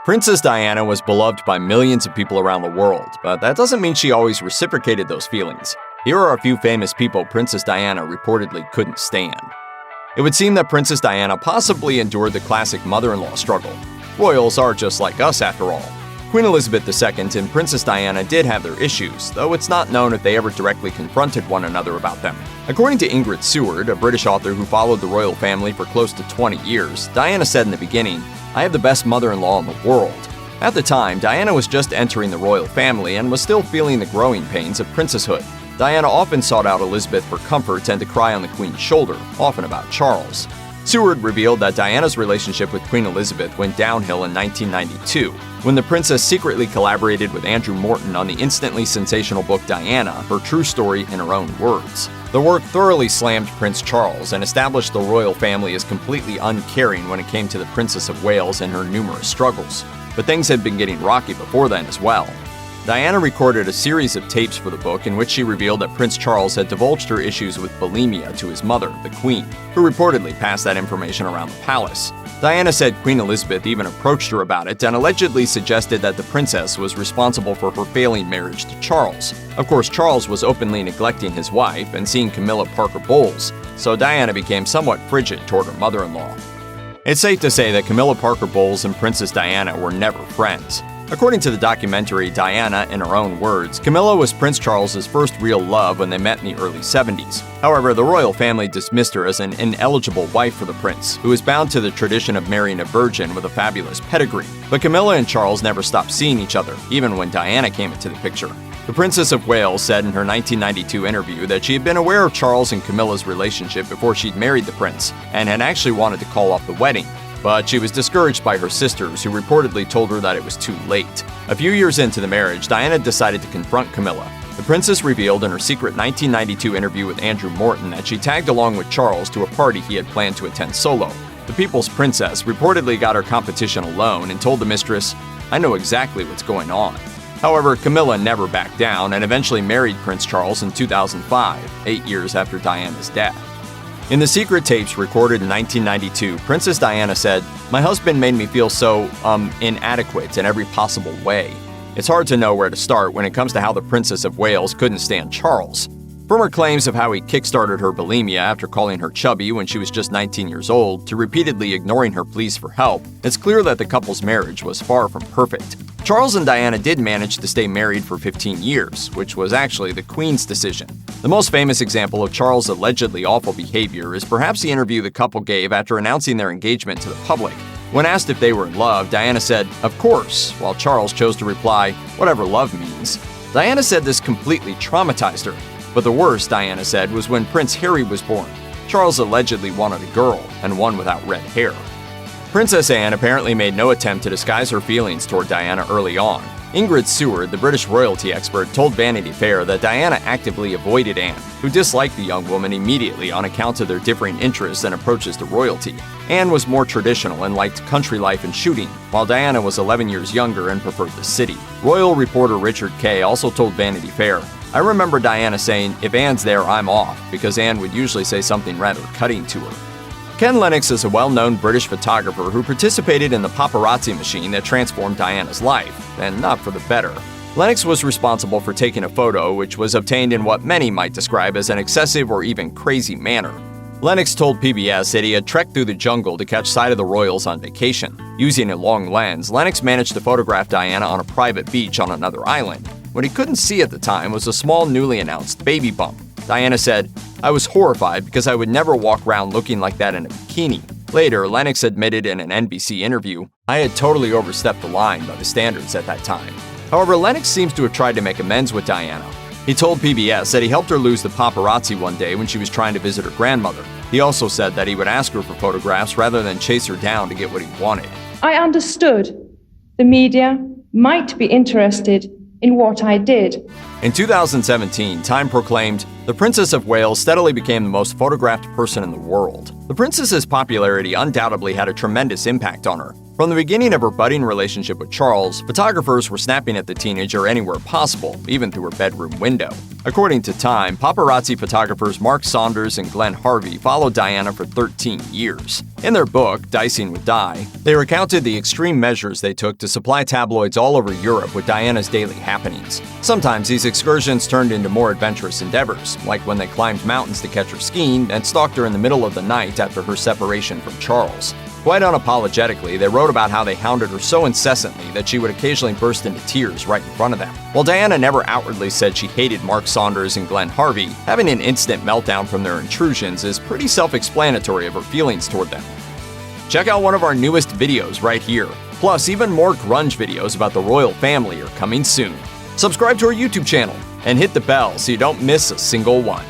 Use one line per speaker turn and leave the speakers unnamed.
Princess Diana was beloved by millions of people around the world, but that doesn't mean she always reciprocated those feelings. Here are a few famous people Princess Diana reportedly couldn't stand. It would seem that Princess Diana possibly endured the classic mother-in-law struggle. Royals are just like us after all. Queen Elizabeth II and Princess Diana did have their issues, though it's not known if they ever directly confronted one another about them. According to Ingrid Seward, a British author who followed the royal family for close to 20 years, Diana said in the beginning, "I have the best mother-in-law in the world." At the time, Diana was just entering the royal family and was still feeling the growing pains of princesshood. Diana often sought out Elizabeth for comfort and to cry on the Queen's shoulder, often about Charles. Seward revealed that Diana's relationship with Queen Elizabeth went downhill in 1992, when the princess secretly collaborated with Andrew Morton on the instantly sensational book Diana, Her True Story in Her Own Words. The work thoroughly slammed Prince Charles and established the royal family as completely uncaring when it came to the Princess of Wales and her numerous struggles. But things had been getting rocky before then as well. Diana recorded a series of tapes for the book in which she revealed that Prince Charles had divulged her issues with bulimia to his mother, the Queen, who reportedly passed that information around the palace. Diana said Queen Elizabeth even approached her about it and allegedly suggested that the princess was responsible for her failing marriage to Charles. Of course, Charles was openly neglecting his wife and seeing Camilla Parker Bowles, so Diana became somewhat frigid toward her mother-in-law. It's safe to say that Camilla Parker Bowles and Princess Diana were never friends. According to the documentary Diana in Her Own Words, Camilla was Prince Charles's first real love when they met in the early 70s. However, the royal family dismissed her as an ineligible wife for the prince, who was bound to the tradition of marrying a virgin with a fabulous pedigree. But Camilla and Charles never stopped seeing each other, even when Diana came into the picture. The Princess of Wales said in her 1992 interview that she had been aware of Charles and Camilla's relationship before she'd married the prince, and had actually wanted to call off the wedding. But she was discouraged by her sisters, who reportedly told her that it was too late. A few years into the marriage, Diana decided to confront Camilla. The princess revealed in her secret 1992 interview with Andrew Morton that she tagged along with Charles to a party he had planned to attend solo. The People's Princess reportedly got her competition alone and told the mistress, "I know exactly what's going on." However, Camilla never backed down and eventually married Prince Charles in 2005, 8 years after Diana's death. In the secret tapes recorded in 1992, Princess Diana said, "My husband made me feel so, inadequate in every possible way. It's hard to know where to start when it comes to how the Princess of Wales couldn't stand Charles." From her claims of how he kickstarted her bulimia after calling her chubby when she was just 19 years old, to repeatedly ignoring her pleas for help, it's clear that the couple's marriage was far from perfect. Charles and Diana did manage to stay married for 15 years, which was actually the Queen's decision. The most famous example of Charles' allegedly awful behavior is perhaps the interview the couple gave after announcing their engagement to the public. When asked if they were in love, Diana said, "Of course," while Charles chose to reply, "Whatever love means." Diana said this completely traumatized her. But the worst, Diana said, was when Prince Harry was born. Charles allegedly wanted a girl, and one without red hair. Princess Anne apparently made no attempt to disguise her feelings toward Diana early on. Ingrid Seward, the British royalty expert, told Vanity Fair that Diana actively avoided Anne, who disliked the young woman immediately on account of their differing interests and approaches to royalty. Anne was more traditional and liked country life and shooting, while Diana was 11 years younger and preferred the city. Royal reporter Richard Kay also told Vanity Fair, "I remember Diana saying, 'If Anne's there, I'm off,' because Anne would usually say something rather cutting to her." Ken Lennox is a well-known British photographer who participated in the paparazzi machine that transformed Diana's life, and not for the better. Lennox was responsible for taking a photo which was obtained in what many might describe as an excessive or even crazy manner. Lennox told PBS that he had trekked through the jungle to catch sight of the royals on vacation. Using a long lens, Lennox managed to photograph Diana on a private beach on another island. What he couldn't see at the time was a small newly announced baby bump. Diana said, "I was horrified because I would never walk around looking like that in a bikini." Later, Lennox admitted in an NBC interview, "I had totally overstepped the line by the standards at that time." However, Lennox seems to have tried to make amends with Diana. He told PBS that he helped her lose the paparazzi one day when she was trying to visit her grandmother. He also said that he would ask her for photographs rather than chase her down to get what he wanted.
I understood the media might be interested in what I did.
In 2017, Time proclaimed, "The Princess of Wales steadily became the most photographed person in the world." The princess's popularity undoubtedly had a tremendous impact on her. From the beginning of her budding relationship with Charles, photographers were snapping at the teenager anywhere possible, even through her bedroom window. According to Time, paparazzi photographers Mark Saunders and Glenn Harvey followed Diana for 13 years. In their book, Dicing with Di, they recounted the extreme measures they took to supply tabloids all over Europe with Diana's daily happenings. Sometimes these excursions turned into more adventurous endeavors, like when they climbed mountains to catch her skiing and stalked her in the middle of the night after her separation from Charles. Quite unapologetically, they wrote about how they hounded her so incessantly that she would occasionally burst into tears right in front of them. While Diana never outwardly said she hated Mark Saunders and Glenn Harvey, having an instant meltdown from their intrusions is pretty self-explanatory of her feelings toward them. Check out one of our newest videos right here. Plus, even more grunge videos about the royal family are coming soon. Subscribe to our YouTube channel and hit the bell so you don't miss a single one.